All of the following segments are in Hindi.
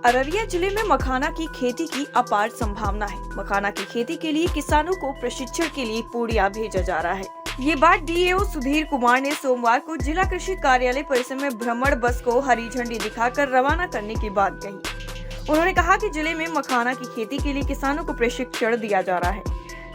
अररिया जिले में मखाना की खेती की अपार संभावना है। मखाना की खेती के लिए किसानों को प्रशिक्षण के लिए पूर्णिया भेजा जा रहा है। ये बात डीएओ सुधीर कुमार ने सोमवार को जिला कृषि कार्यालय परिसर में भ्रमण बस को हरी झंडी दिखाकर रवाना करने की बात कही। उन्होंने कहा कि जिले में मखाना की खेती के लिए किसानों को प्रशिक्षण दिया जा रहा है।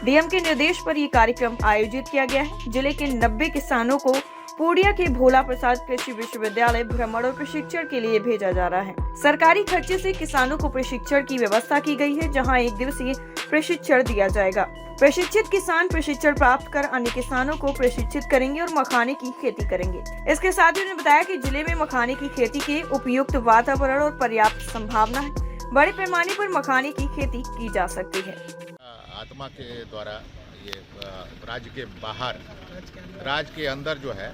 डीएम के निर्देश पर ये कार्यक्रम आयोजित किया गया है। जिले के 90 किसानों को पूर्णिया के भोला प्रसाद कृषि विश्वविद्यालय भ्रमण और प्रशिक्षण के लिए भेजा जा रहा है। सरकारी खर्चे से किसानों को प्रशिक्षण की व्यवस्था की गई है, जहां 1 दिवसीय प्रशिक्षण दिया जाएगा। प्रशिक्षित किसान प्रशिक्षण प्राप्त कर अन्य किसानों को प्रशिक्षित करेंगे और मखाने की खेती करेंगे। इसके साथ ही उन्होंने बताया कि जिले में मखाने की खेती के उपयुक्त वातावरण और पर्याप्त संभावना है। बड़े पैमाने पर मखाने की खेती की जा सकती है। आत्मा के द्वारा ये राज्य के बाहर, राज्य के अंदर जो है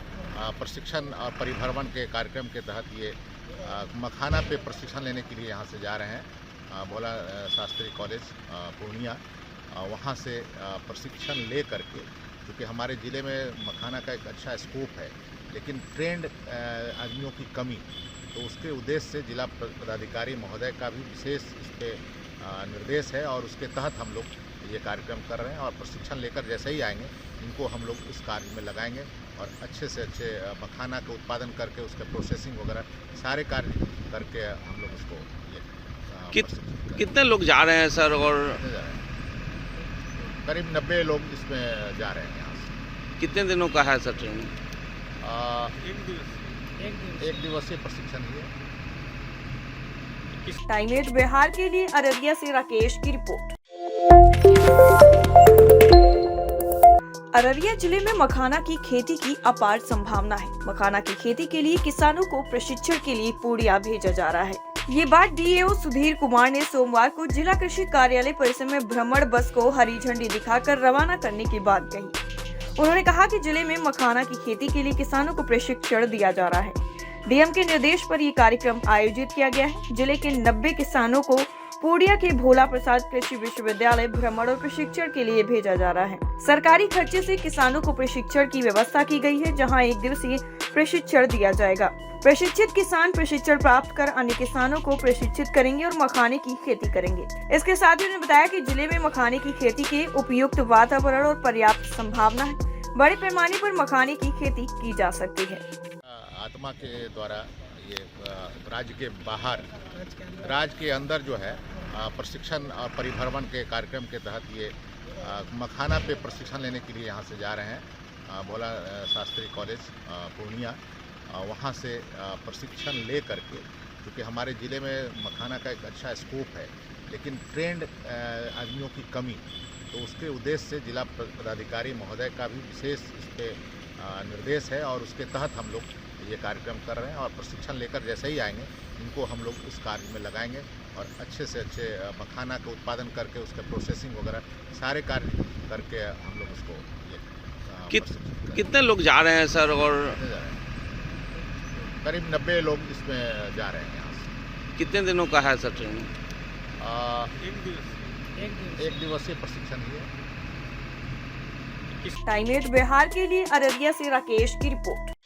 प्रशिक्षण और परिभ्रमण के कार्यक्रम के तहत ये मखाना पे प्रशिक्षण लेने के लिए यहाँ से जा रहे हैं। भोला शास्त्री कॉलेज पूर्णिया, वहाँ से प्रशिक्षण ले करके, क्योंकि हमारे ज़िले में मखाना का एक अच्छा स्कोप है, लेकिन ट्रेंड आदमियों की कमी, तो उसके उद्देश्य से जिला पदाधिकारी महोदय का भी विशेष इस पर निर्देश है और उसके तहत हम लोग ये कार्यक्रम कर रहे हैं। और प्रशिक्षण लेकर जैसे ही आएंगे इनको हम लोग इस कार्य में लगाएंगे और अच्छे से अच्छे मखाना का उत्पादन करके उसका प्रोसेसिंग वगैरह सारे कार्य करके हम लोग उसको कितने लोग जा रहे हैं सर? और करीब 90 लोग इसमें जा रहे हैं यहाँ से। कितने दिनों का है सर ट्रेनिंग? एक दिवसीय प्रशिक्षण ही है। टाइम 8 बिहार के लिए अररिया से राकेश की रिपोर्ट। अररिया जिले में मखाना की खेती की अपार संभावना है। मखाना की खेती के लिए किसानों को प्रशिक्षण के लिए पूर्णिया भेजा जा रहा है। ये बात डीएओ सुधीर कुमार ने सोमवार को जिला कृषि कार्यालय परिसर में भ्रमण बस को हरी झंडी दिखाकर रवाना करने की बात कही। उन्होंने कहा कि जिले में मखाना की खेती के लिए किसानों को प्रशिक्षण दिया जा रहा है। डीएम के निर्देश पर ये कार्यक्रम आयोजित किया गया है। जिले के 90 किसानों को पूर्णिया के भोला प्रसाद कृषि विश्वविद्यालय भ्रमण और प्रशिक्षण के लिए भेजा जा रहा है। सरकारी खर्चे से किसानों को प्रशिक्षण की व्यवस्था की गई है, जहां 1 दिवसीय प्रशिक्षण दिया जाएगा। प्रशिक्षित किसान प्रशिक्षण प्राप्त कर अन्य किसानों को प्रशिक्षित करेंगे और मखाने की खेती करेंगे। इसके साथ ही उन्होंने बताया कि जिले में मखाने की खेती के उपयुक्त वातावरण और पर्याप्त संभावना है। बड़े पैमाने पर मखाने की खेती की जा सकती है। आत्मा के द्वारा ये राज्य के बाहर, राज्य के अंदर जो है प्रशिक्षण और परिभ्रमण के कार्यक्रम के तहत ये मखाना पे प्रशिक्षण लेने के लिए यहाँ से जा रहे हैं। भोला शास्त्री कॉलेज पूर्णिया, वहाँ से प्रशिक्षण ले करके, क्योंकि हमारे ज़िले में मखाना का एक अच्छा स्कोप है, लेकिन ट्रेंड आदमियों की कमी, तो उसके उद्देश्य से जिला पदाधिकारी महोदय का भी विशेष इस पर निर्देश है और उसके तहत हम लोग ये कार्यक्रम कर रहे हैं। और प्रशिक्षण लेकर जैसे ही आएंगे इनको हम लोग इस कार्य में लगाएंगे और अच्छे से अच्छे मखाना का उत्पादन करके उसका प्रोसेसिंग वगैरह सारे कार्य करके हम लोग उसको कितने लोग जा रहे हैं सर? और करीब 90 लोग इसमें जा रहे हैं यहाँ से। कितने दिनों का है सर ट्रेनिंग? एक दिवसीय प्रशिक्षण ही है। टाइम 8 बिहार के लिए अररिया से राकेश की रिपोर्ट।